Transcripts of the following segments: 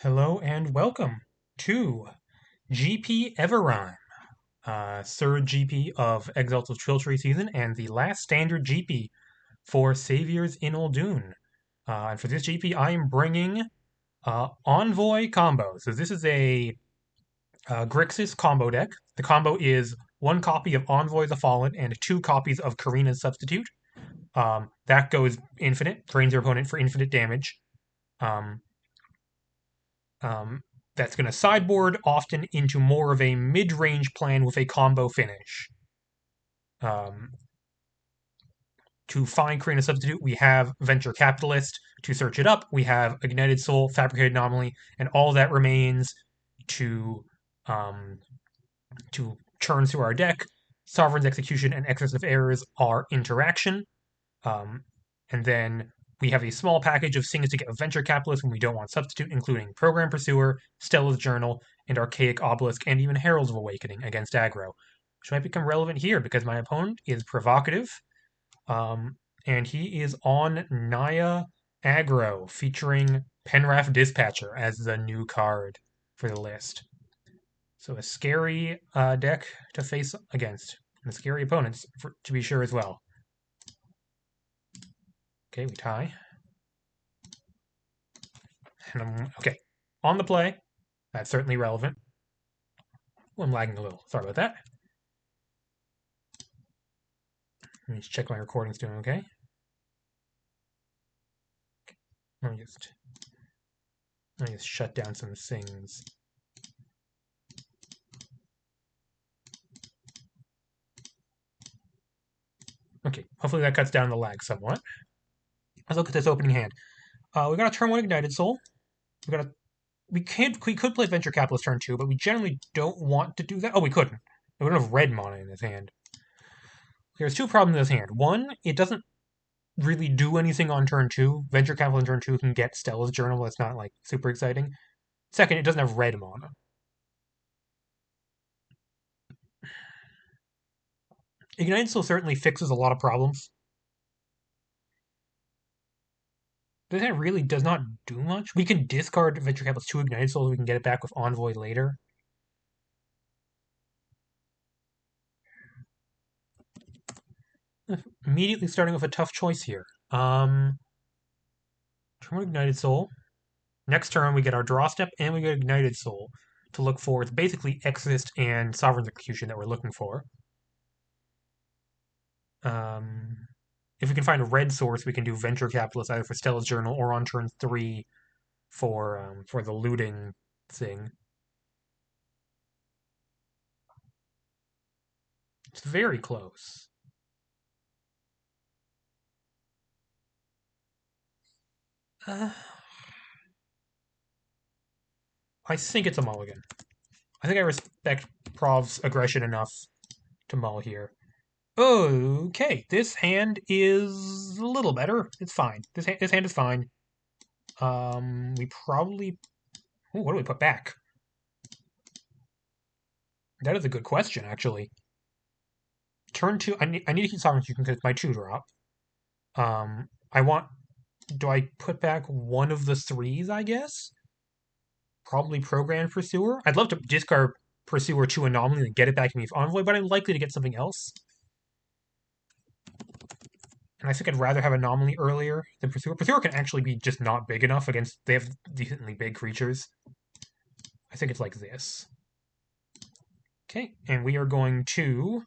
Hello and welcome to GP Everrime, third GP of Exalted Triltry season and the last standard GP for Saviors in Uldoon. And for this GP, I am bringing Envoy combo. So this is a Grixis combo deck. The combo is one copy of Envoy the Fallen and two copies of Karina's Substitute. That goes infinite, drains your opponent for infinite damage. Um, Um, that's going to sideboard often into more of a mid-range plan with a combo finish. Um, to find Karina Substitute, we have Venture Capitalist. To search it up, we have Ignited Soul, Fabricated Anomaly, and all that remains to um, to churn through our deck. Sovereign's Execution and Excess of Errors are interaction. Um, and then we have a small package of things to get a venture capitalist when we don't want substitute, including Program Pursuer, Stella's Journal, and Archaic Obelisk, and even Heralds of Awakening against aggro, which might become relevant here because my opponent is Provocative, um, and he is on Naya Aggro, featuring Penrath Dispatcher as the new card for the list. So a scary deck to face against, and scary opponents to be sure as well. Okay, we tie. And okay, on the play. That's certainly relevant. Oh, I'm lagging a little. Sorry about that. Let me just check my recording's doing okay. Let me just shut down some things. Okay, hopefully that cuts down the lag somewhat. Let's look at this opening hand. We got a turn one Ignited Soul. We could play Venture Capitalist turn two, but we generally don't want to do that. Oh, we couldn't. We don't have red mana in this hand. There's two problems in this hand. One, it doesn't really do anything on turn two. Venture Capital on turn two can get Stella's Journal. That's not like super exciting. Second, it doesn't have red mana. Ignited Soul certainly fixes a lot of problems. This hand really does not do much. We can discard Venture Capital's two Ignited Souls. We can get it back with Envoy later. Immediately starting with a tough choice here. Turn one Ignited Soul. Next turn, we get our draw step and we get Ignited Soul to look for. It's basically Exorcist and Sovereign's Execution that we're looking for. If we can find a red source, we can do Venture Capitalist either for Stella's Journal or on turn three for the looting thing. It's very close. I think it's a mulligan. I think I respect Prov's aggression enough to mull here. Okay, this hand is a little better. It's fine. This hand is fine. We probably. Ooh, what do we put back? That is a good question, actually. Turn two. I need to keep Sovereign Execution because it's my 2-drop. I want. Do I put back one of the threes? I guess. Probably Program Pursuer. I'd love to discard Pursuer to Anomaly and get it back to me with Envoy, but I'm likely to get something else. And I think I'd rather have Anomaly earlier than Pursuer. Pursuer can actually be just not big enough against. They have decently big creatures. I think it's like this. Okay, and we are going to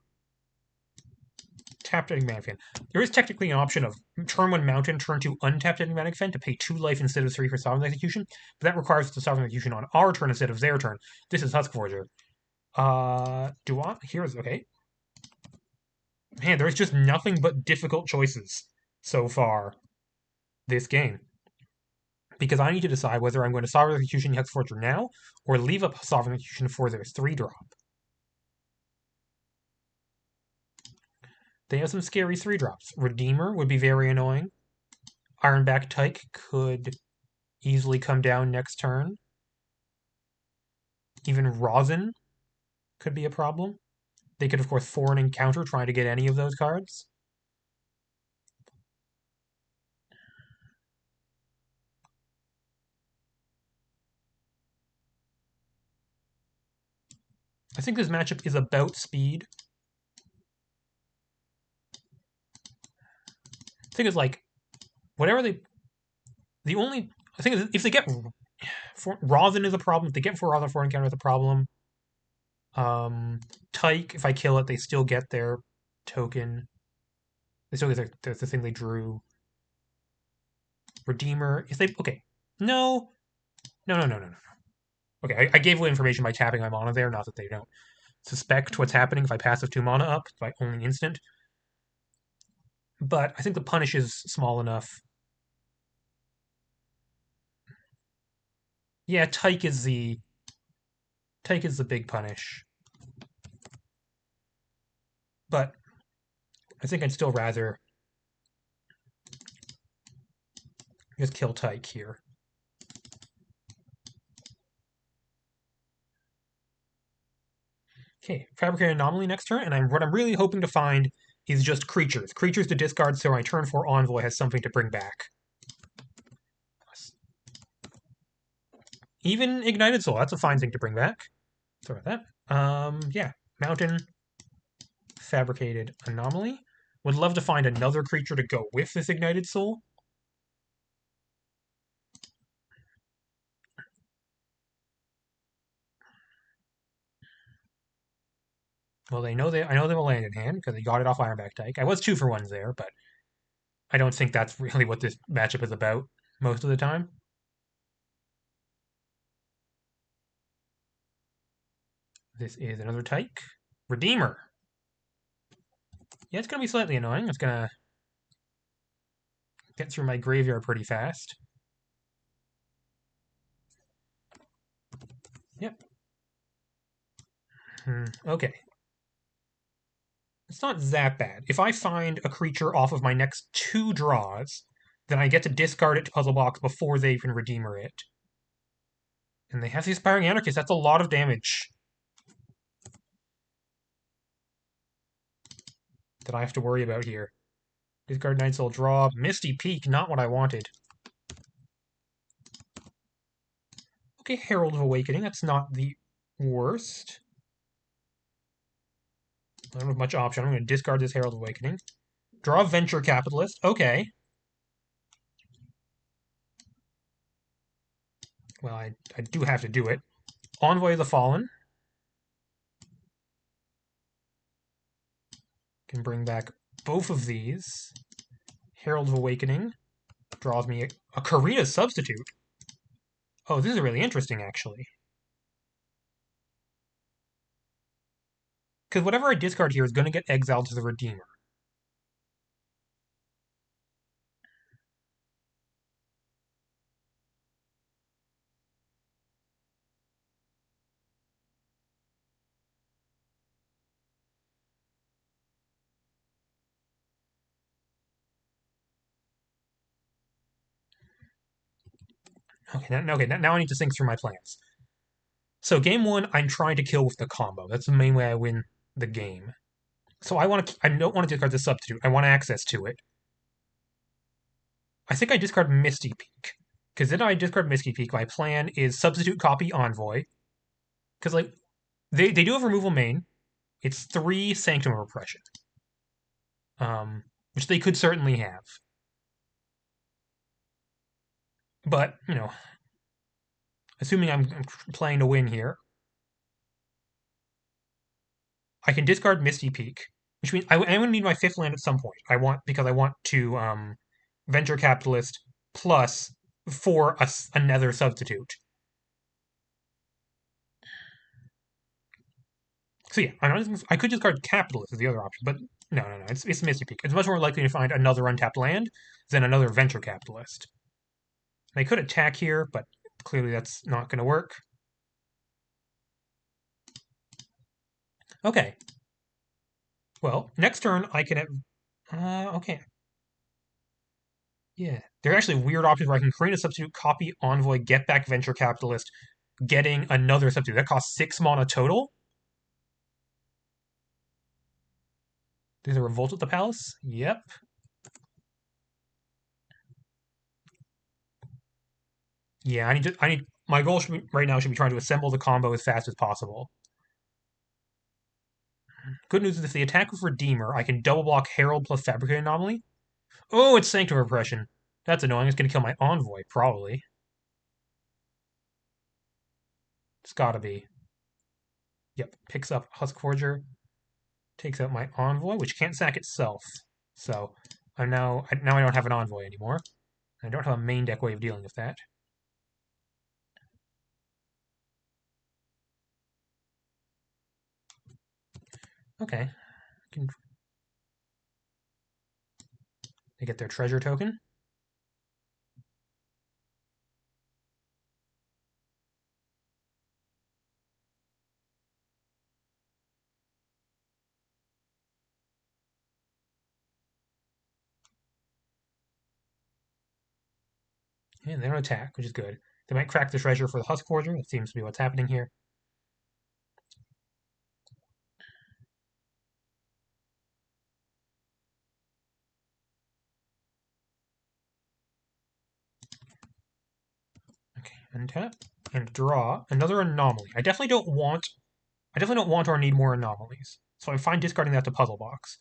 tap Enigmatic Fan. There is technically an option of turn one Mountain, turn two untap Enigmatic Fan to pay 2 life instead of 3 for Sovereign Execution, but that requires the Sovereign Execution on our turn instead of their turn. This is Huskforger. Here's okay. Man, there's just nothing but difficult choices so far this game. Because I need to decide whether I'm going to Sovereign Execution Huskforger now, or leave up Sovereign Execution for their 3-drop. They have some scary 3-drops. Redeemer would be very annoying. Ironback Tyke could easily come down next turn. Even Rosin could be a problem. They could, of course, foreign encounter trying to get any of those cards. I think this matchup is about speed. The thing is, like, whatever they... The only... I think if they get... Rothen is a problem. If they get 4 Rothen 4 encounter is a problem. Tyke, if I kill it, they still get their token. They still get the thing they drew. Redeemer, if they... Okay. No. No. Okay, I gave away information by tapping my mana there. Not that they don't suspect what's happening if I passive 2 mana up by only instant. But I think the punish is small enough. Yeah, Tyke is the big punish. But I think I'd still rather just kill Tyke here. Okay, Fabricated Anomaly next turn, and what I'm really hoping to find is just creatures. Creatures to discard so my turn 4 Envoy has something to bring back. Even Ignited Soul, that's a fine thing to bring back. Sorry about that. Yeah, Mountain, Fabricated Anomaly. Would love to find another creature to go with this Ignited Soul. Well, I know they will land in hand because they got it off Ironback Tyke. I was 2 for 1s there, but I don't think that's really what this matchup is about most of the time. This is another Tyke. Redeemer. Yeah, it's going to be slightly annoying. It's going to get through my graveyard pretty fast. Yep. Okay. It's not that bad. If I find a creature off of my next 2 draws, then I get to discard it to Puzzle Box before they can Redeemer it. And they have the Aspiring Anarchist. That's a lot of damage that I have to worry about here. Discard Night Soul, draw. Misty Peak, not what I wanted. Okay, Herald of Awakening. That's not the worst. I don't have much option. I'm going to discard this Herald of Awakening. Draw Venture Capitalist. Okay. Well, I do have to do it. Envoy of the Fallen. Can bring back both of these. Herald of Awakening draws me a Karina substitute. Oh, this is really interesting, actually. Because whatever I discard here is going to get exiled to the Redeemer. Now I need to think through my plans. So game 1, I'm trying to kill with the combo. That's the main way I win the game. So I don't want to discard the substitute. I want access to it. I think I discard Misty Peak. Because then I discard Misty Peak. My plan is substitute copy Envoy. Because like they do have removal main. It's 3 Sanctum of Repression. Which they could certainly have. But, assuming I'm playing to win here, I can discard Misty Peak, which means I'm going to need my 5th land at some point. Because I want to Venture Capitalist plus for another substitute. So yeah, I could discard Capitalist as the other option, but no. It's Misty Peak. It's much more likely to find another untapped land than another Venture Capitalist. They could attack here, but clearly that's not going to work. Okay. Well, next turn I can have... okay. Yeah. There are actually weird options where I can create a substitute, copy Envoy, get back Venture Capitalist, getting another substitute. That costs 6 mana total. There's a Revolt at the Palace? Yep. Yeah, my goal right now should be trying to assemble the combo as fast as possible. Good news is if they attack with Redeemer, I can double block Herald plus Fabricated Anomaly. Oh, it's Sanctum Repression. That's annoying. It's going to kill my Envoy, probably. It's gotta be. Yep, picks up Husk Forger, takes out my Envoy, which can't sack itself. So now I don't have an Envoy anymore. I don't have a main deck way of dealing with that. Okay. They get their treasure token. And they don't attack, which is good. They might crack the treasure for the Husk Forger. That seems to be what's happening here. Okay, untap and draw another anomaly. I definitely don't want or need more anomalies. So I'm fine discarding that to Puzzle Box.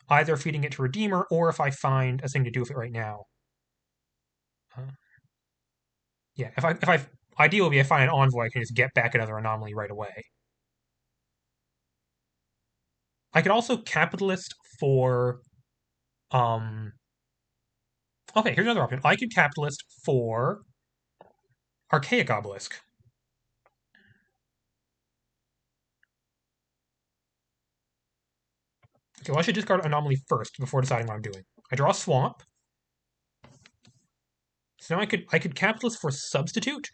Either feeding it to Redeemer, or if I find a thing to do with it right now. Yeah, if I ideal would be I find an Envoy, I can just get back another anomaly right away. I could also capitalist for okay, here's another option. I could capitalist for Archaic Obelisk. Okay, well I should discard Anomaly first before deciding what I'm doing. I draw a Swamp. So now I could capitalist for Substitute,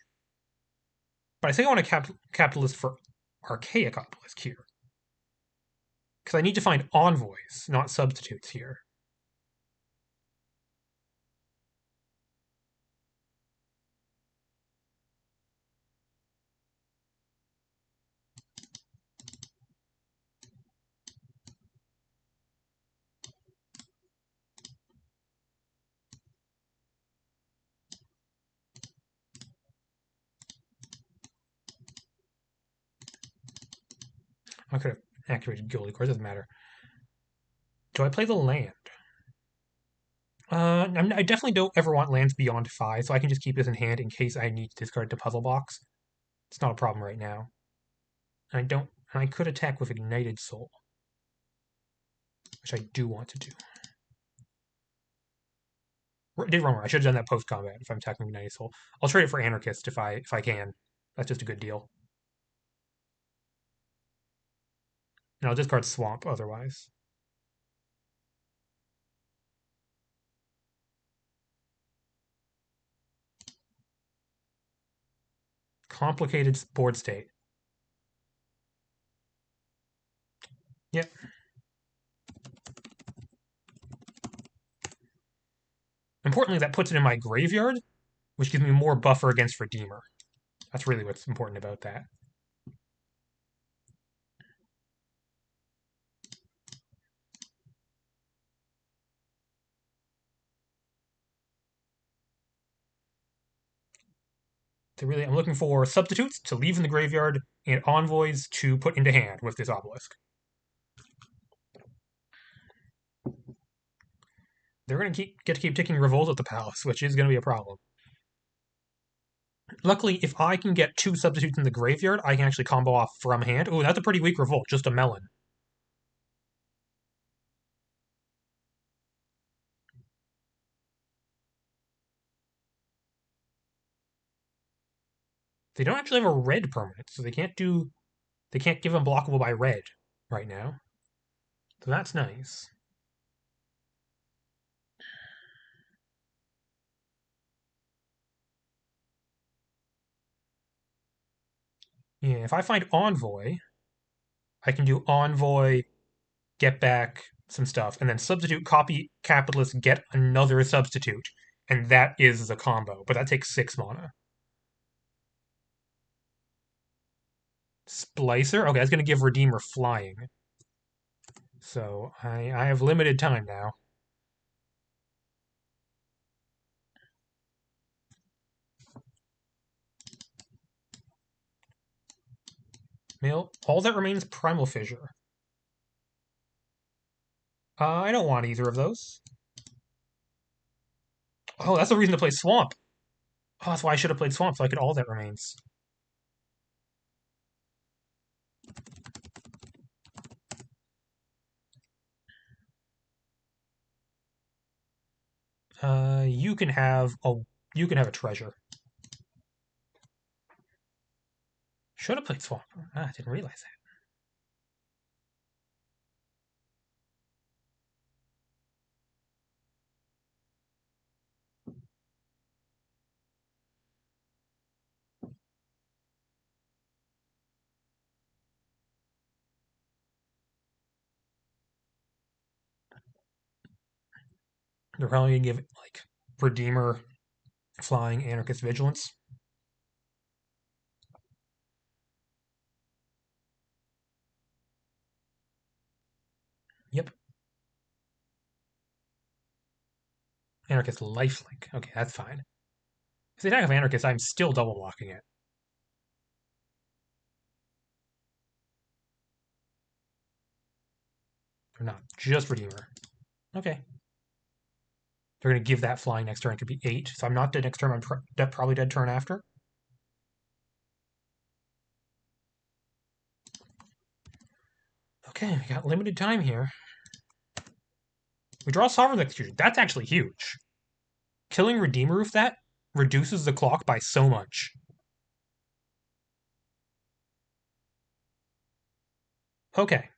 but I think I want to capitalist for Archaic Obelisk here. Because I need to find Envoys, not Substitutes here. I could have activated Gilded Core, doesn't matter. Do I play the land? I definitely don't ever want lands beyond 5, so I can just keep this in hand in case I need to discard to Puzzle Box. It's not a problem right now. And I could attack with Ignited Soul, which I do want to do. Did wrong. I should have done that post combat if I'm attacking with Ignited Soul. I'll trade it for Anarchist if I can. That's just a good deal. And I'll discard Swamp otherwise. Complicated board state. Yep. Importantly, that puts it in my graveyard, which gives me more buffer against Redeemer. That's really what's important about that. I'm looking for substitutes to leave in the graveyard and envoys to put into hand with this obelisk. They're going to get to keep taking revolt at the palace, which is going to be a problem. Luckily, if I can get 2 substitutes in the graveyard, I can actually combo off from hand. Oh, that's a pretty weak revolt, just a melon. They don't actually have a red permanent, so they can't give them blockable by red right now. So that's nice. Yeah, if I find Envoy, I can do Envoy, get back some stuff, and then substitute, copy, capitalist, get another substitute. And that is the combo, but that takes 6 mana. Splicer? Okay, that's going to give Redeemer flying. So I have limited time now. All that remains Primal Fissure. I don't want either of those. Oh, that's the reason to play Swamp. Oh, that's why I should have played Swamp, so I could all that remains. You can have a treasure. Should have played Swamp. I didn't realize that. They're probably gonna give like Redeemer, Flying, Anarchist, Vigilance. Yep. Anarchist Lifelink. Okay, that's fine. If they attack of Anarchist, I'm still double blocking it. Or not, just Redeemer. Okay. They're going to give that flying next turn. It could be 8. So I'm not dead next turn. I'm probably dead turn after. Okay, we got limited time here. We draw Sovereign Execution. That's actually huge. Killing Redeemer with that reduces the clock by so much. Okay.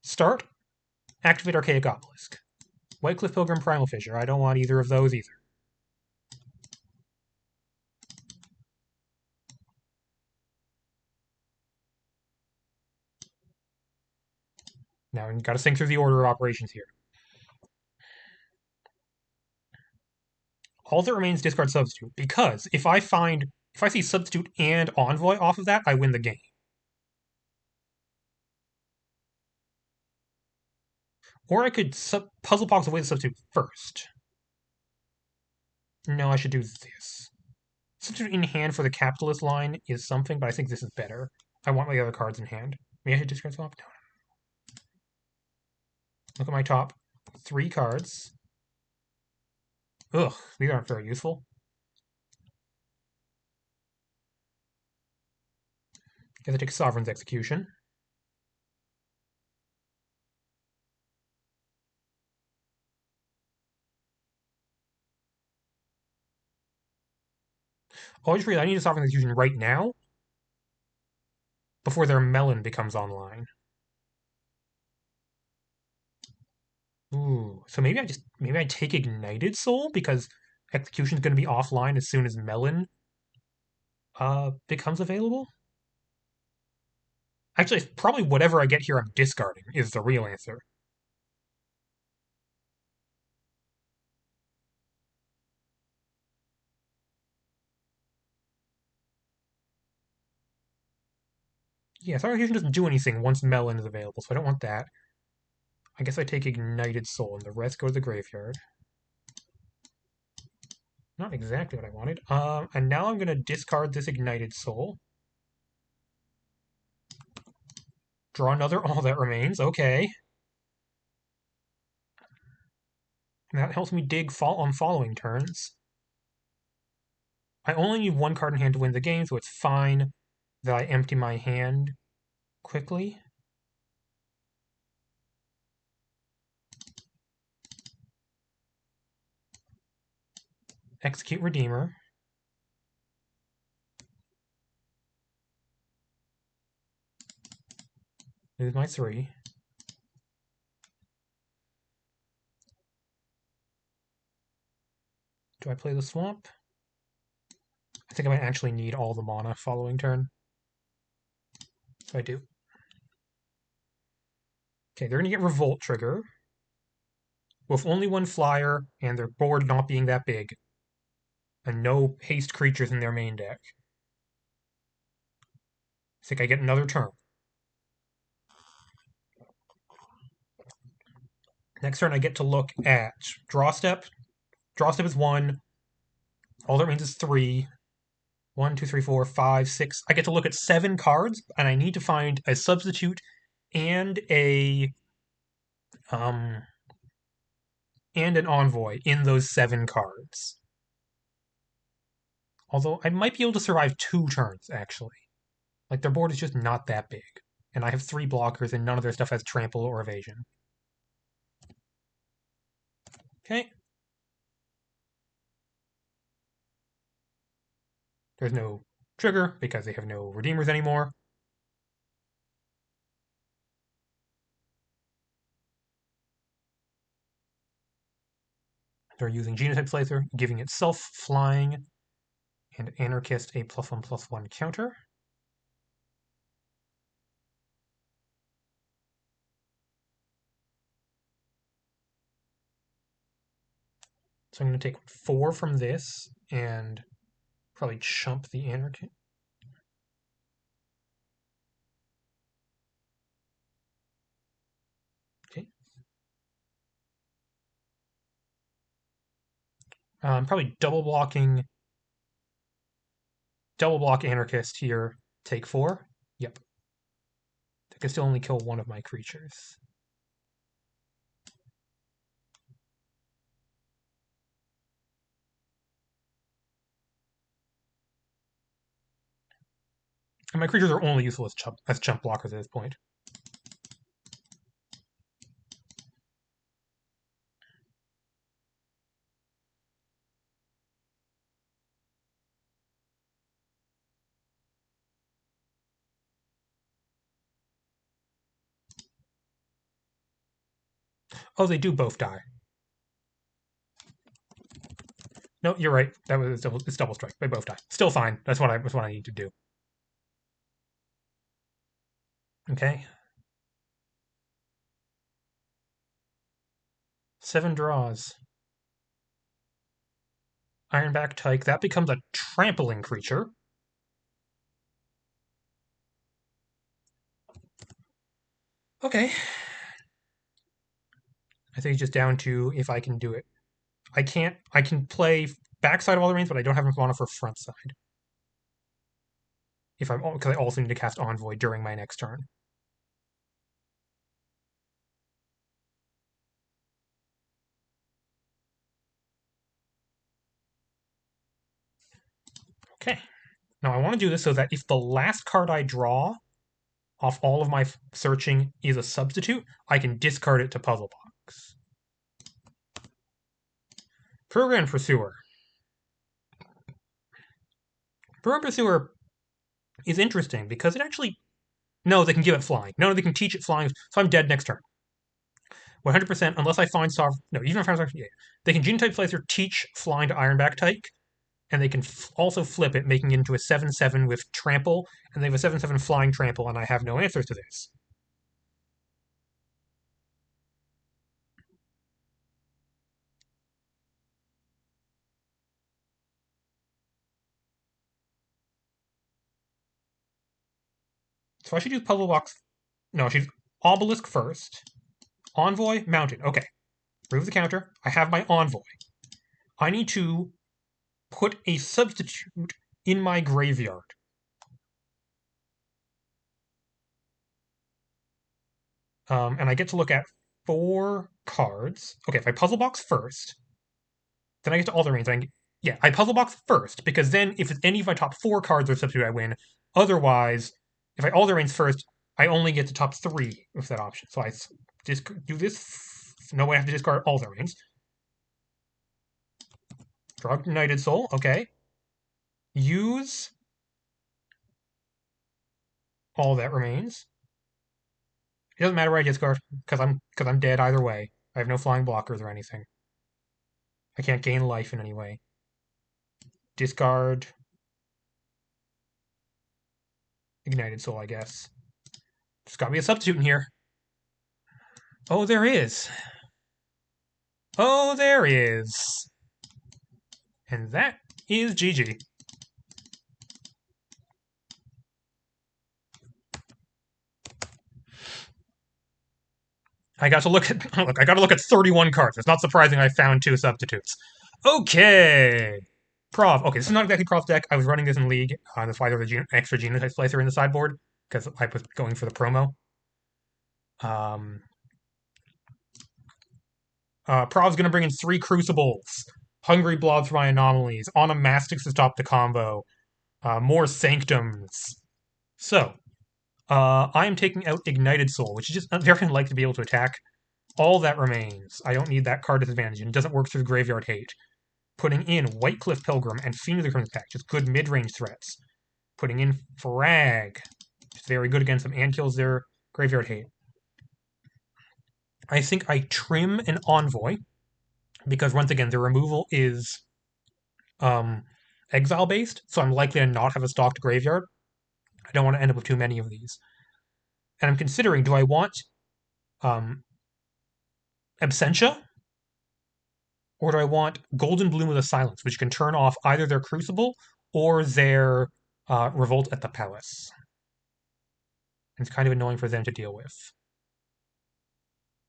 Start. Activate Archaic Obelisk. Whitecliff Pilgrim, Primal Fissure. I don't want either of those either. Now we've got to think through the order of operations here. All that remains discard Substitute, because if I see Substitute and Envoy off of that, I win the game. Or I could puzzle box away the Substitute first. No, I should do this. Substitute in hand for the capitalist line is something, but I think this is better. I want my other cards in hand. Maybe I should discard swap? No. Look at my top 3 cards. Ugh, these aren't very useful. Guess I take Sovereign's Execution. Oh, I just realized I need a Sovereign's Execution right now before their melon becomes online. Ooh, so maybe I take Ignited Soul because Execution's going to be offline as soon as melon becomes available. Actually, probably whatever I get here I'm discarding is the real answer. Yeah, Sovereign Execution doesn't do anything once melon is available, so I don't want that. I guess I take Ignited Soul, and the rest go to the graveyard. Not exactly what I wanted. And now I'm going to discard this Ignited Soul. Draw another All That Remains. Okay. And that helps me dig on following turns. I only need 1 card in hand to win the game, so it's fine that I empty my hand quickly. Execute Redeemer. Lose my 3. Do I play the Swamp? I think I might actually need all the mana following turn. So I do. Okay, they're going to get Revolt Trigger. With only 1 flyer and their board not being that big. And no haste creatures in their main deck. I think I get another turn. Next turn I get to look at Draw Step. Draw Step is 1. All that remains is 3. 1, 2, 3, 4, 5, 6. I get to look at 7 cards, and I need to find a substitute and a and an Envoy in those 7 cards. Although I might be able to survive 2 turns, actually. Like, their board is just not that big. And I have 3 blockers, and none of their stuff has trample or evasion. Okay. There's no trigger, because they have no Redeemers anymore. They're using Genotype Slicer, giving itself Flying, and Anarchist a +1/+1 counter. So I'm going to take 4 from this, and probably chump the Anarchist. Okay. Probably double block Anarchist here. Take 4. Yep. I can still only kill one of my creatures. And my creatures are only useful as chump blockers at this point. Oh, they do both die. No, you're right. It's double strike. They both die. Still fine. That's what I need to do. Okay. 7 draws. Ironback Tyke. That becomes a trampling creature. Okay. I think it's just down to if I can do it. I can play backside of all the range, but I don't have enough mana for front side. Because I also need to cast Envoy during my next turn. Okay. Now I want to do this so that if the last card I draw off all of my searching is a substitute, I can discard it to Puzzle Box. Program Pursuer. Program Pursuer is interesting because it actually... No, they can give it flying. No, they can teach it flying, so I'm dead next turn. 100% unless I find Sovereign... No, even if I find Sovereign... Yeah. They can Genotype Slicer teach flying to Ironback Tyke, and they can also flip it, making it into a 7/7 with Trample, and they have a 7/7 flying Trample, and I have no answers to this. So I should use Puzzle Box. No, she's Obelisk first. Envoy, Mountain. Okay. Remove the counter. I have my Envoy. I need to put a substitute in my graveyard. And I get to look at 4 cards. Okay, if I Puzzle Box first, then I get to all the range. Yeah, I Puzzle Box first, because then if any of my top 4 cards are substitute, I win. Otherwise, if I all the range first, I only get the top 3 with that option. So I just do this. No way I have to discard all the range. Draw United Soul, okay. Use all that remains. It doesn't matter where I discard, because I'm dead either way. I have no flying blockers or anything. I can't gain life in any way. Discard Ignited Soul, I guess. There's gotta be a substitute in here. Oh, there is. Oh, there is. And that is GG. I got to look at look. I got to look at 31 cards. It's not surprising I found 2 substitutes. Okay, Prov. Okay, this is not exactly Prov's deck. I was running this in League. That's why there was an extra Genotype Slicer in the sideboard because I was going for the promo. Prov's gonna bring in 3 Crucibles. Hungry Blobs for my anomalies. Onomastics to stop the combo. More Sanctums. So, I am taking out Ignited Soul, which is just very unlikely to be able to attack. All that remains. I don't need that card disadvantage, and it doesn't work through Graveyard Hate. Putting in White Cliff Pilgrim and Fiend of the Crimson Pact, just good mid-range threats. Putting in Frag, just very good against them, and kills their Graveyard Hate. I think I trim an Envoy, because once again, the removal is exile-based, so I'm likely to not have a stocked graveyard. I don't want to end up with too many of these. And I'm considering, do I want Absentia? Or do I want Golden Bloom of the Silence, which can turn off either their Crucible or their Revolt at the Palace? And it's kind of annoying for them to deal with.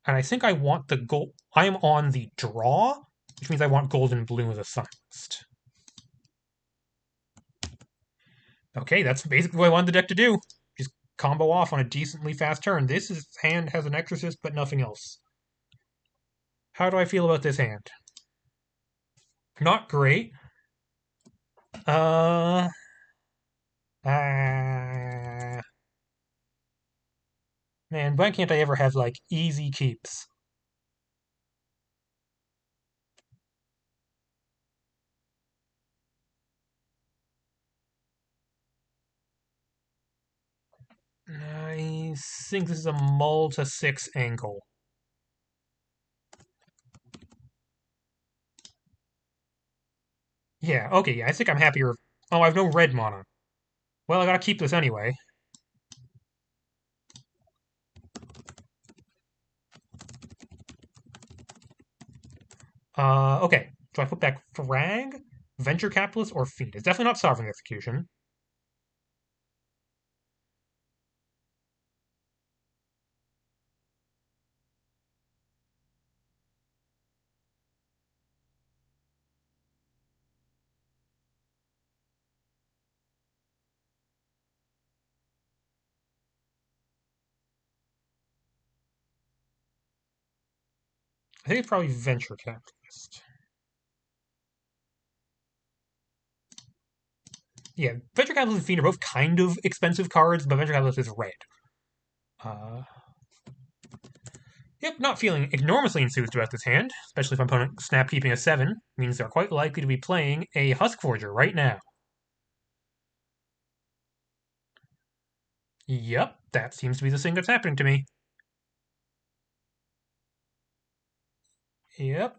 And I think I want the gold. I am on the draw, which means I want Golden Bloom of the Silenced. Okay, that's basically what I wanted the deck to do. Just combo off on a decently fast turn. Hand has an Exorcist, but nothing else. How do I feel about this hand? Not great. Man, why can't I ever have, like, easy keeps? I think this is a mull to 6 angle. Yeah, okay, yeah, I think I'm happier. Oh, I have no red mana. Well, I gotta keep this anyway. Okay. Do I put back Frag, Venture Capitalist, or Fiend? It's definitely not Sovereign Execution. I think it's probably Venture Capitalist. Yeah, Venture Capitalist and Fiend are both kind of expensive cards, but Venture Capitalist is red. Yep, not feeling enormously enthused about this hand, especially if my opponent snap keeping a 7, means they're quite likely to be playing a Husk Forger right now. Yep, that seems to be the thing that's happening to me. Yep.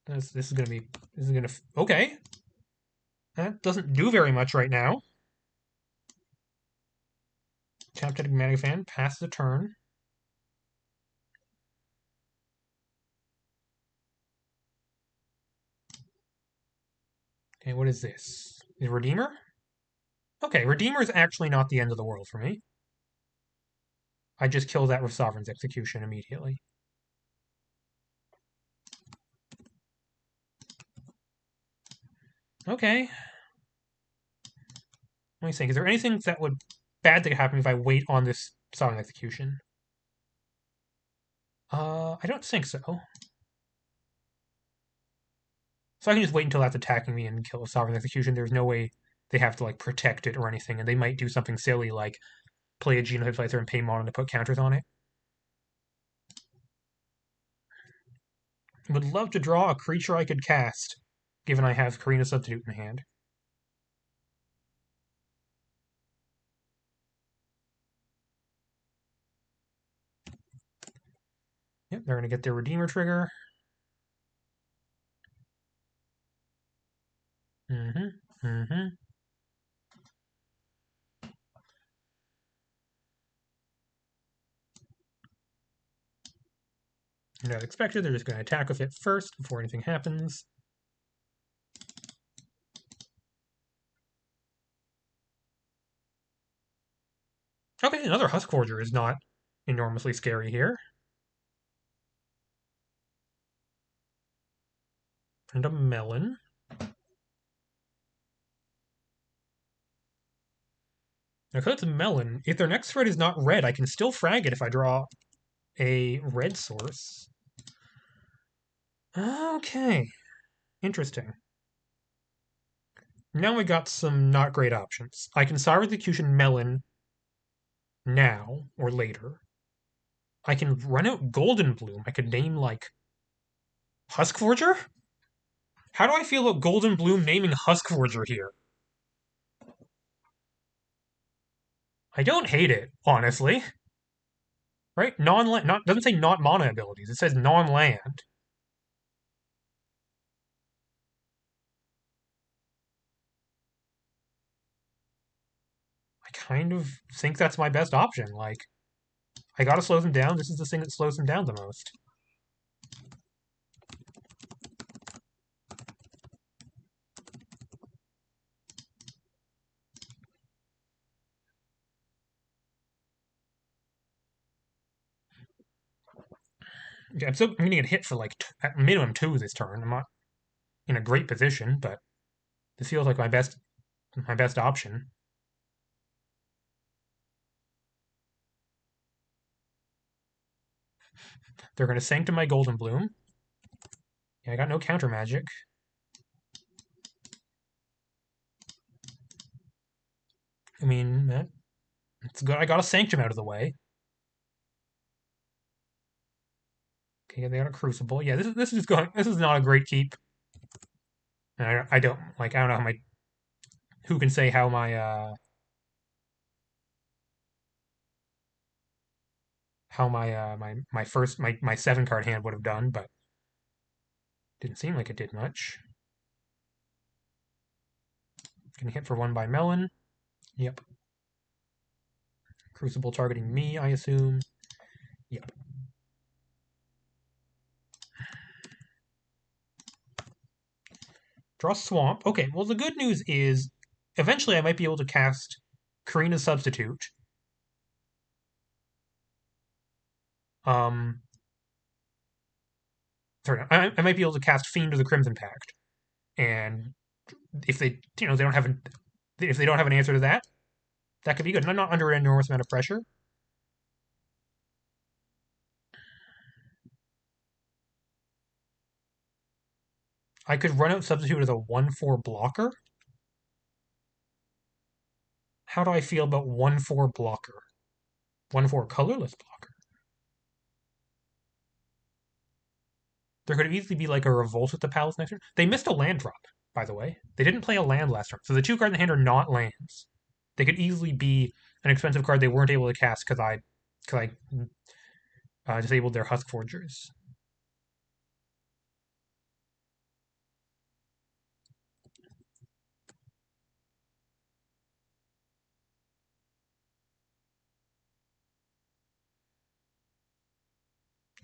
This is gonna, okay. That doesn't do very much right now. Tapped at Magnetic Fan, pass the turn. Okay, what is this? Is Redeemer? Okay, Redeemer is actually not the end of the world for me. I just kill that with Sovereign's Execution immediately. Okay. Let me think. Is there anything that would bad that could happen if I wait on this Sovereign Execution? I don't think so. So I can just wait until that's attacking me and kill a Sovereign Execution. There's no way they have to, like, protect it or anything, and they might do something silly like play a Genotype Slicer and pay mana to put counters on it. Would love to draw a creature I could cast, given I have Karina Substitute in hand. Yep, they're going to get their Redeemer trigger. Mm-hmm. And as expected, they're just going to attack with it first before anything happens. Okay, another Husk Forger is not enormously scary here. And a Melon. Now, because it's a Melon, if their next threat is not red, I can still frag it if I draw a red source. Okay, interesting. Now we got some not great options. I can Sour Execution Melon now or later. I can run out Golden Bloom. I could name like Husk Forger? How do I feel about Golden Bloom naming Husk Forger here? I don't hate it, honestly. Right? Non-land, not doesn't say not mana abilities. It says non-land. I kind of think that's my best option. Like, I gotta slow them down. This is the thing that slows them down the most. Yeah, I'm gonna get hit for like at minimum 2 this turn. I'm not in a great position, but this feels like my best option. They're gonna Sanctum my Golden Bloom. Yeah, I got no counter magic. I mean, it's good. I got a Sanctum out of the way. Okay, they got a Crucible. Yeah, this is going. This is not a great keep. And I don't like. I don't know how my. Who can say how my 7 card hand would have done, but didn't seem like it did much. Can hit for 1 by Melon. Yep. Crucible targeting me, I assume. Yep. Draw Swamp. Okay, well, the good news is eventually I might be able to cast Karina's Substitute. Um, sorry, I might be able to cast Fiend of the Crimson Pact. And if they don't have if they don't have an answer to that, that could be good. And I'm not under an enormous amount of pressure. I could run out Substitute as a 1/4 blocker. How do I feel about 1/4 blocker? 1/4 colorless blocker. There could easily be like a Revolt with the Palace next turn. They missed a land drop, by the way. They didn't play a land last turn. So the 2 cards in the hand are not lands. They could easily be an expensive card they weren't able to cast because I disabled their Husk Forgers.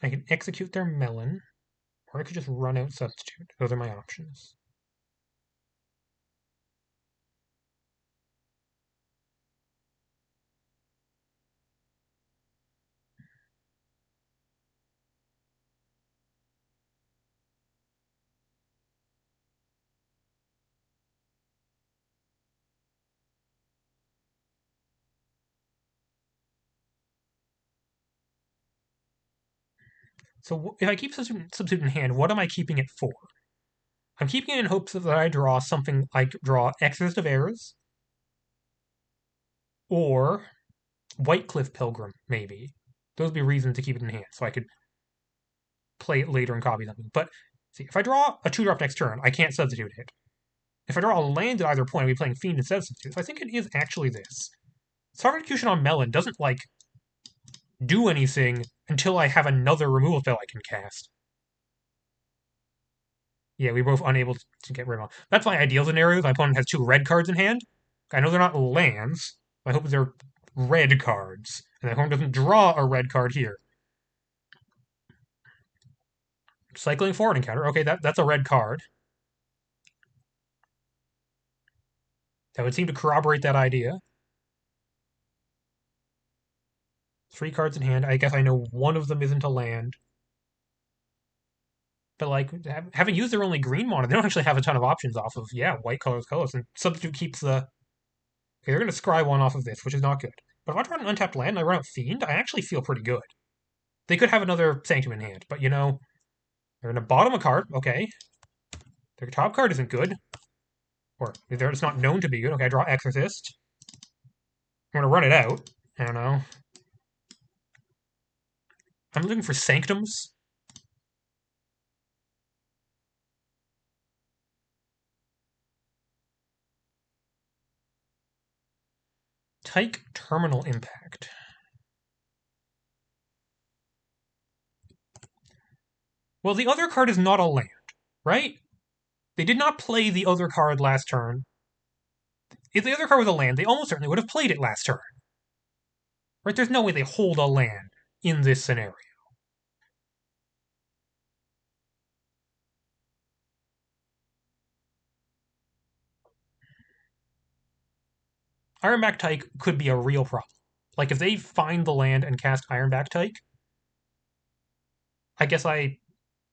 I can execute their Melon, or I could just run out Substitute. Those are my options. So if I keep Substitute in hand, what am I keeping it for? I'm keeping it in hopes that I draw something like draw Exorcist of Errors or White Cliff Pilgrim, maybe. Those would be reasons to keep it in hand, so I could play it later and copy something. But see, if I draw a 2-drop next turn, I can't substitute it. If I draw a land at either point, I'll be playing Fiend instead of Substitute. So I think it is actually this. Sovereign Execution on Melon doesn't, like, do anything until I have another removal spell I can cast. Yeah, we were both unable to get rid of them. That's my ideal scenario. My opponent has 2 red cards in hand. I know they're not lands. I hope they're red cards. And my opponent doesn't draw a red card here. Cycling forward encounter. Okay, that's a red card. That would seem to corroborate that idea. 3 cards in hand. I guess I know one of them isn't a land. But like having used their only green mana, they don't actually have a ton of options off of white colors, colors, and Substitute keeps the. Okay, they're going to scry one off of this, which is not good. But if I run an untapped land and I run out Fiend, I actually feel pretty good. They could have another Sanctum in hand, but They're in the bottom of card. Okay. Their top card isn't good. Or they're just not known to be good. Okay, I draw Exorcist. I'm going to run it out. I don't know. I'm looking for Sanctums. Tyke Terminal Impact. Well, the other card is not a land, right? They did not play the other card last turn. If the other card was a land, they almost certainly would have played it last turn. Right? There's no way they hold a land in this scenario. Ironback Tyke could be a real problem. Like, if they find the land and cast Ironback Tyke, I guess I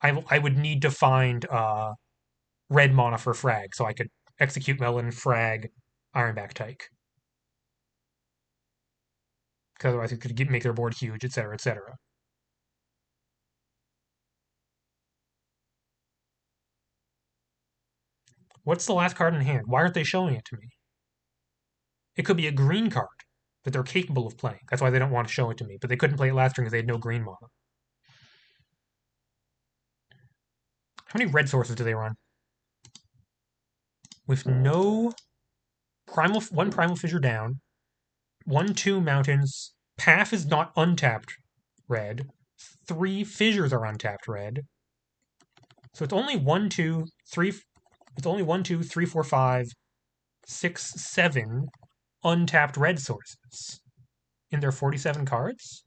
would need to find red mana for frag, so I could execute Melon, frag, Ironback Tyke. Because otherwise it could make their board huge, etc., etc. What's the last card in hand? Why aren't they showing it to me? It could be a green card that they're capable of playing. That's why they don't want to show it to me. But they couldn't play it last turn because they had no green mana. How many red sources do they run? With no one primal fissure down, 1/2 mountains. Path is not untapped red. 3 fissures are untapped red. So it's only 1, 2, 3. It's only 1, 2, 3, 4, 5, 6, 7 untapped red sources in their 47 cards.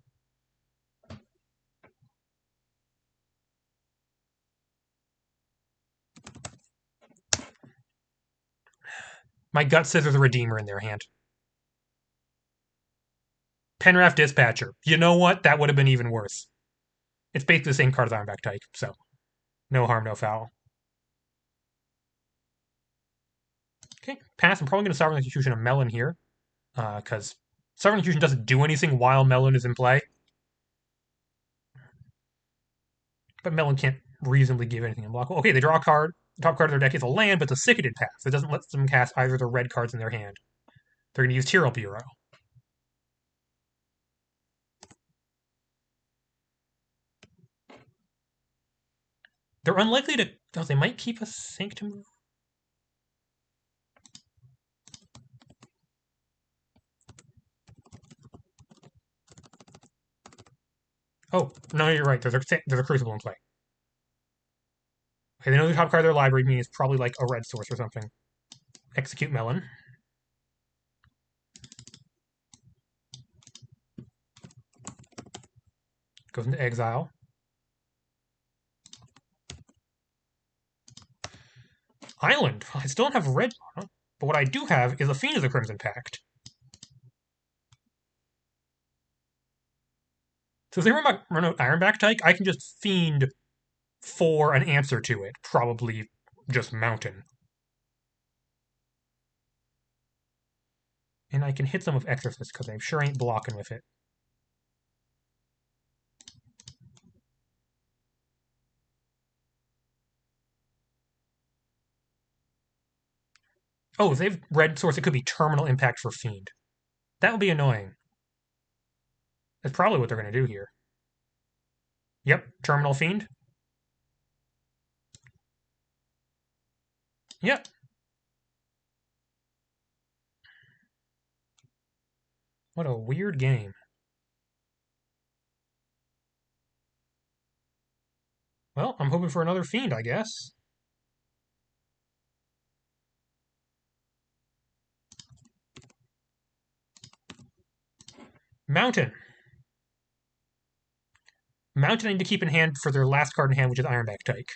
My gut says there's a Redeemer in their hand. Penrath Dispatcher. You know what? That would have been even worse. It's basically the same card as Ironback Tyke, so no harm, no foul. Okay, pass. I'm probably going to Sovereign Execution a Melon here, because Sovereign Execution doesn't do anything while Melon is in play. But Melon can't reasonably give anything in block. Okay, they draw a card. The top card of their deck is a land, but it's a Sicketed Path. It doesn't let them cast either of the red cards in their hand. They're going to use Tyrell Bureau. They're unlikely to... Oh, they might keep a Sanctum. Oh, no, you're right. There's a Crucible in play. Okay, they know the top card of their library means probably like a red source or something. Execute Melon. Goes into exile. Island. I still don't have red mana, but what I do have is a Fiend of the Crimson Pact. So if they run out Ironback Tyke, I can just Fiend for an answer to it. Probably just Mountain. And I can hit them with Exorcist, because I sure ain't blocking with it. Oh, if they have red source, it could be Terminal Impact for Fiend. That would be annoying. That's probably what they're going to do here. Yep, Terminal Fiend. Yep. What a weird game. Well, I'm hoping for another Fiend, I guess. Mountain. Mountain I need to keep in hand for their last card in hand, which is Ironback Tyke.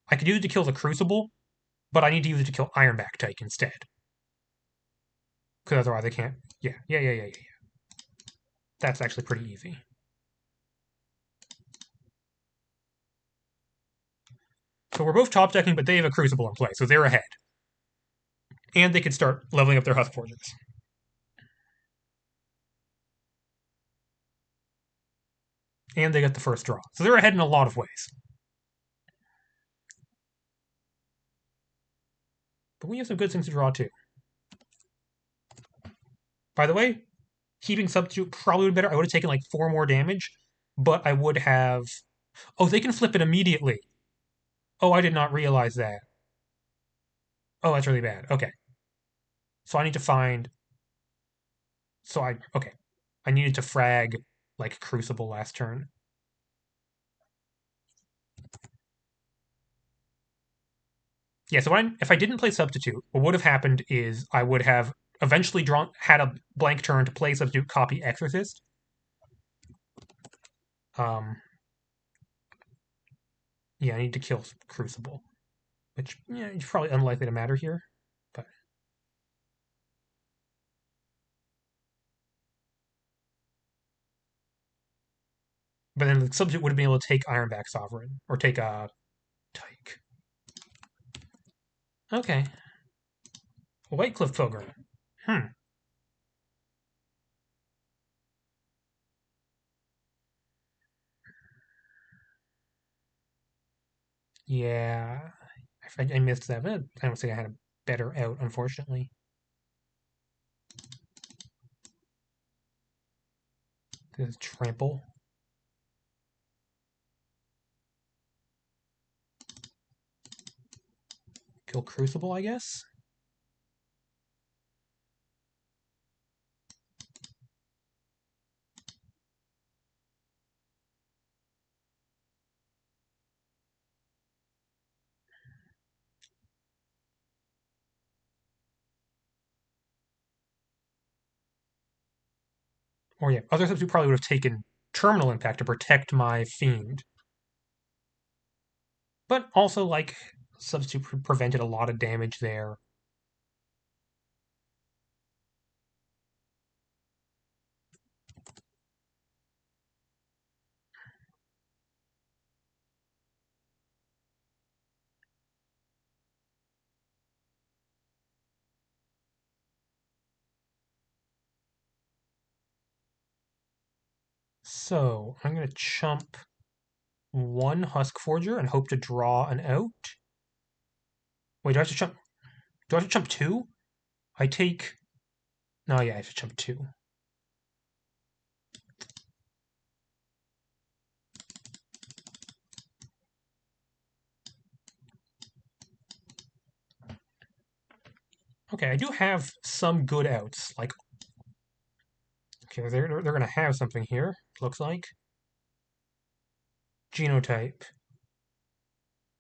I could use it to kill the Crucible, but I need to use it to kill Ironback Tyke instead. Because otherwise I can't. Yeah. That's actually pretty easy. So we're both top decking, but they have a Crucible in play, so they're ahead. And they could start leveling up their Husk Forgers. And they get the first draw. So they're ahead in a lot of ways. But we have some good things to draw too. By the way, keeping substitute probably would be better. I would have taken like 4 more damage, but I would have. Oh, they can flip it immediately. Oh, I did not realize that. Oh, that's really bad. Okay. So I need to find. Okay. I needed to frag like Crucible last turn. Yeah, so if I didn't play substitute, what would have happened is I would have eventually had a blank turn to play substitute, copy Exorcist. Um, yeah, I need to kill Crucible, which is probably unlikely to matter here. But then the substitute would have been able to take Ironback Sovereign or take a Tyke. Okay, Whitecliff Pilgrim. Hmm. Yeah, I missed that. But I don't think I had a better out, unfortunately. This is Trample. Kill Crucible, I guess. Or yeah, other substitute probably would have taken Terminal Impact to protect my Fiend. But also, like, substitute prevented a lot of damage there. So I'm going to chump 1 Husk Forger and hope to draw an out. Wait, do I have to chump? Do I have to chump 2? I take. No, yeah, I have to chump 2. Okay, I do have some good outs. Like, okay, they're going to have something here, looks like. Genotype.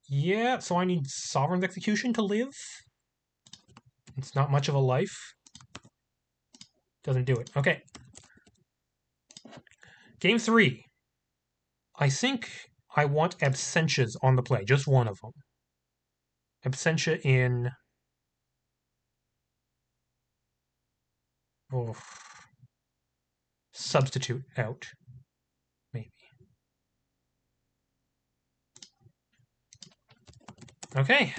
Yeah, so I need Sovereign's Execution to live. It's not much of a life. Doesn't do it. Okay. Game 3. I think I want Absentias on the play, just one of them. Absentia in. Oh, substitute out, maybe. Okay.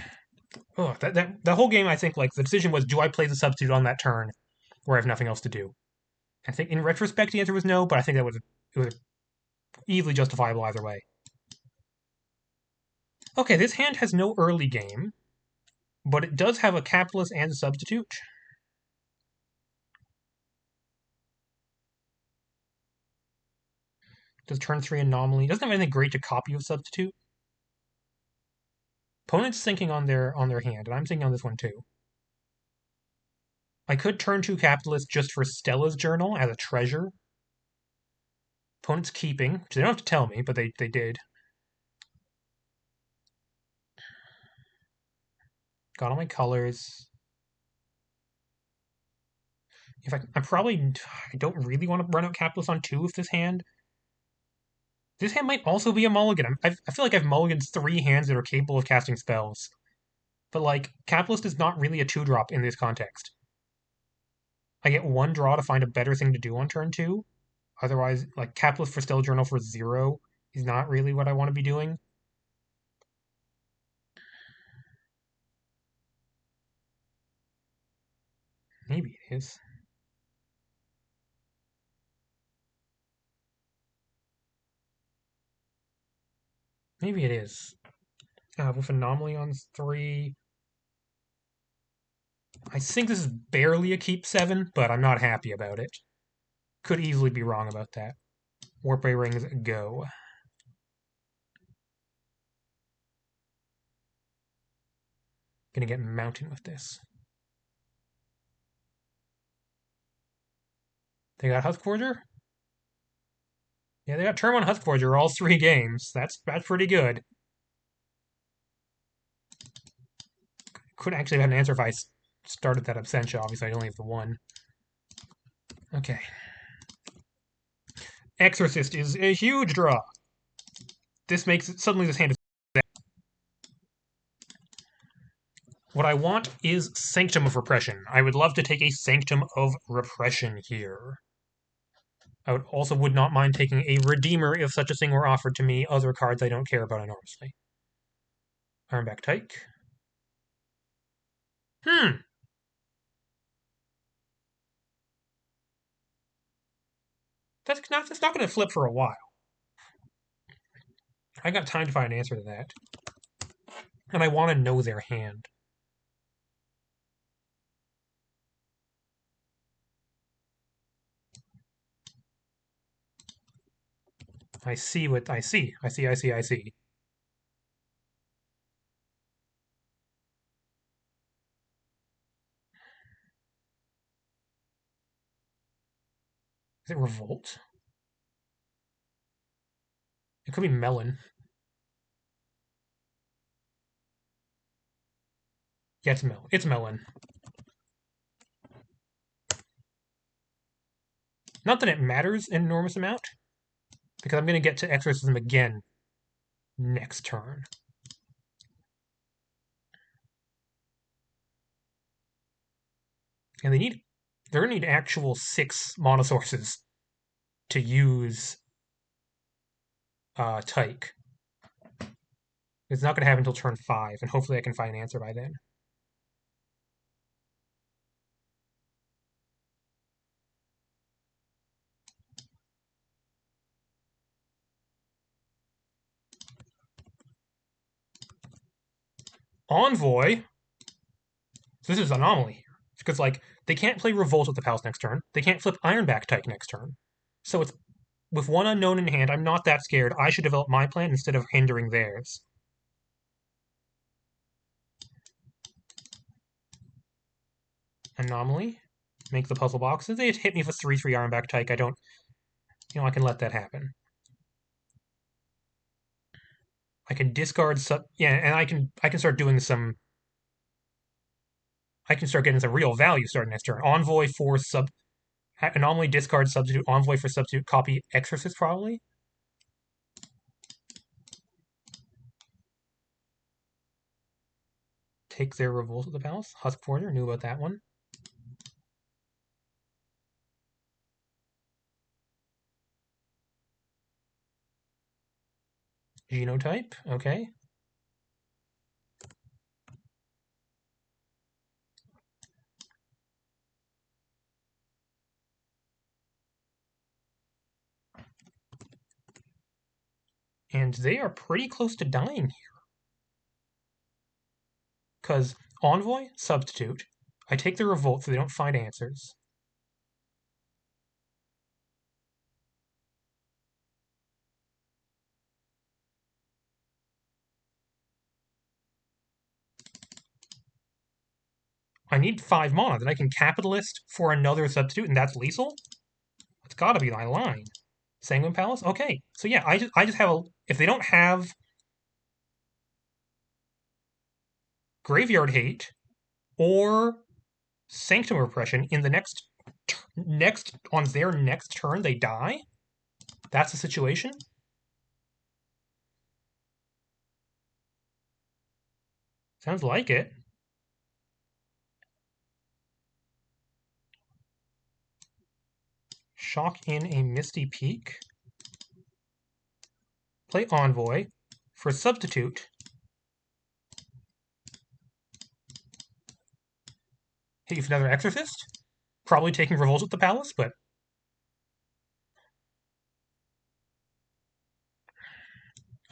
Oh, that whole game, I think, like the decision was, do I play the substitute on that turn, where I have nothing else to do? I think in retrospect the answer was no, but I think it was easily justifiable either way. Okay, this hand has no early game, but it does have a capitalist and a substitute. Does turn 3 anomaly. Doesn't have anything great to copy of substitute. Opponent's thinking on their hand, and I'm thinking on this one too. I could turn 2 capitalist just for Stella's journal as a treasure. Opponent's keeping, which they don't have to tell me, but they did. Got all my colors. In fact, I don't really want to run out capitalist on 2 with this hand. This hand might also be a mulligan. I feel like I've mulliganed 3 hands that are capable of casting spells. But, like, capitalist is not really a 2-drop in this context. I get 1 draw to find a better thing to do on turn 2. Otherwise, like, capitalist for Stella Journal for 0 is not really what I want to be doing. Maybe it is. Maybe it is. With Anomaly on 3. I think this is barely a keep 7, but I'm not happy about it. Could easily be wrong about that. Warp Ray Rings, go. Gonna get Mountain with this. They got Husk Forger? Yeah, they got Turn 1 Husk Forger all 3 games. That's pretty good. Could actually have had an answer if I started that Absentia. Obviously, I only have the one. Okay. Exorcist is a huge draw. This makes it suddenly this hand is. What I want is Sanctum of Repression. I would love to take a Sanctum of Repression here. I would not mind taking a Redeemer if such a thing were offered to me. Other cards I don't care about enormously. Ironback Tyke. That's not going to flip for a while. I got time to find an answer to that. And I want to know their hand. I see what I see. I see. Is it Revolt? It could be Melon. Yeah, it's Melon. It's Melon. Not that it matters an enormous amount, because I'm going to get to Exorcism again next turn. And they're going to need actual 6 mana sources to use Tyke. It's not going to happen until turn 5, and hopefully I can find an answer by then. Envoy. So this is an anomaly because like they can't play Revolt with the Palace next turn. They can't flip Ironback Tyke next turn. So it's with one unknown in hand. I'm not that scared. I should develop my plan instead of hindering theirs. Anomaly. Make the puzzle boxes. They hit me for 3/3 Ironback Tyke. I don't. I can let that happen. I can discard sub. Yeah, and I can start doing some. I can start getting some real value starting next turn. Envoy for sub. Anomaly, discard, substitute. Envoy for substitute. Copy Exorcist probably. Take their Revolt of the Palace. Husk Forger, knew about that one. Genotype, okay. And they are pretty close to dying here. Because Envoy, substitute. I take the Revolt so they don't find answers. I need 5 mana, then I can Capitalist for another substitute, and that's lethal? That's gotta be my line. Sanguine Palace? Okay. So yeah, I just have a... If they don't have Graveyard Hate or Sanctum Repression in the on their next turn they die, that's the situation. Sounds like it. Shock in a Misty Peak. Play Envoy for substitute. Hit you for another Exorcist. Probably taking Revolt at the Palace, but...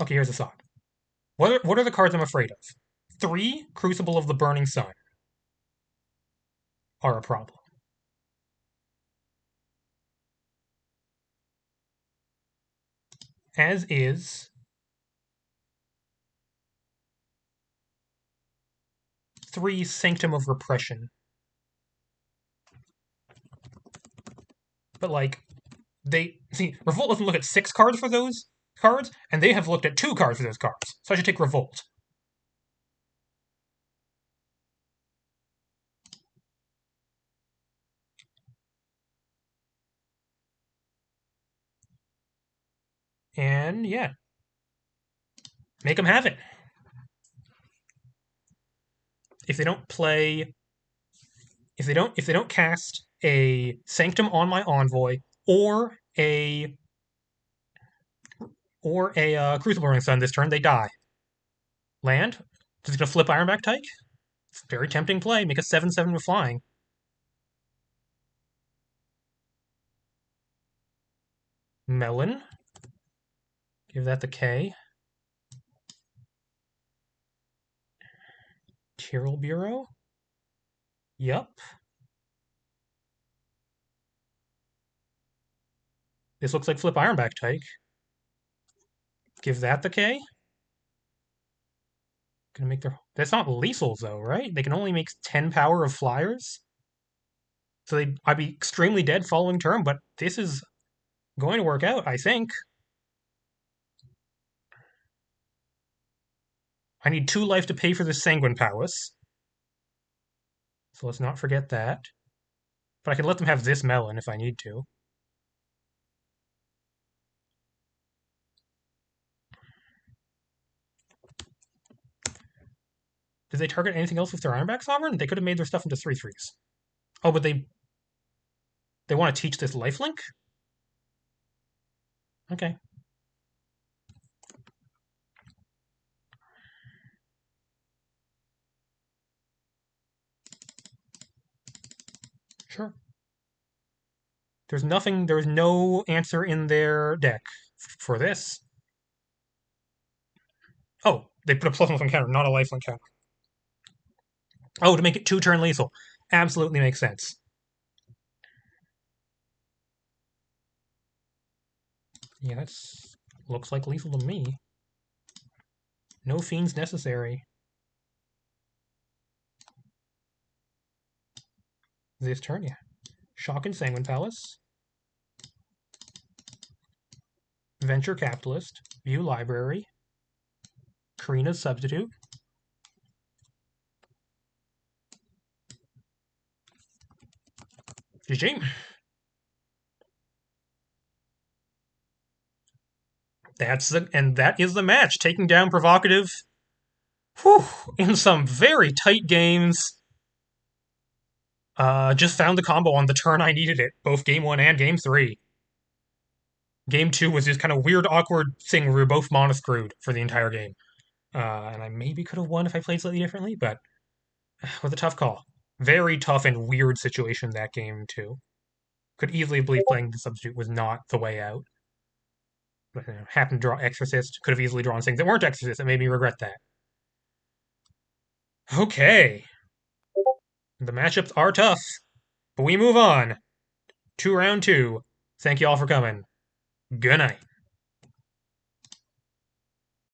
Okay, here's a thought. What are the cards I'm afraid of? 3, Crucible of the Burning Sun. are a problem. As is 3 Sanctum of Repression. But like, they see Revolt doesn't look at 6 cards for those cards, and they have looked at 2 cards for those cards. So I should take Revolt. And yeah, make them have it. If they don't play, if they don't cast a Sanctum on my Envoy or a Crucible Ring Sun this turn, they die. Land. Just gonna flip Ironback Tyke. It's a very tempting play. Make a 7/7 with flying. Melon. Give that the K. Tyrrell Bureau. Yup. This looks like flip Ironback Tyke. Give that the K. Gonna make their. That's not lethal though, right? They can only make 10 power of flyers. So I'd be extremely dead following turn, but this is going to work out, I think. I need 2 life to pay for this Sanguine Palace. So let's not forget that. But I can let them have this melon if I need to. Did they target anything else with their Ironback Sovereign? They could have made their stuff into 3/3s. Oh, but they want to teach this lifelink? Okay. Sure. There's no answer in their deck for this. Oh, they put a +1 counter, not a lifelink counter. Oh, to make it 2-turn lethal. Absolutely makes sense. Yeah, that looks like lethal to me. No fiends necessary. This turn, yeah. Shock and Sanguine Palace. Venture Capitalist. View Library. Karina's Substitute. GG. That is the match. Taking down Provocative. Whew, in some very tight games. Just found the combo on the turn I needed it, both game 1 and game 3. Game 2 was just kind of weird, awkward thing where we were both mono screwed for the entire game. And I maybe could have won if I played slightly differently, but with a tough call. Very tough and weird situation that game, too. Could easily believe playing the substitute was not the way out. But, happened to draw Exorcist. Could have easily drawn things that weren't Exorcist. It made me regret that. Okay. The matchups are tough, but we move on to round 2. Thank you all for coming. Good night.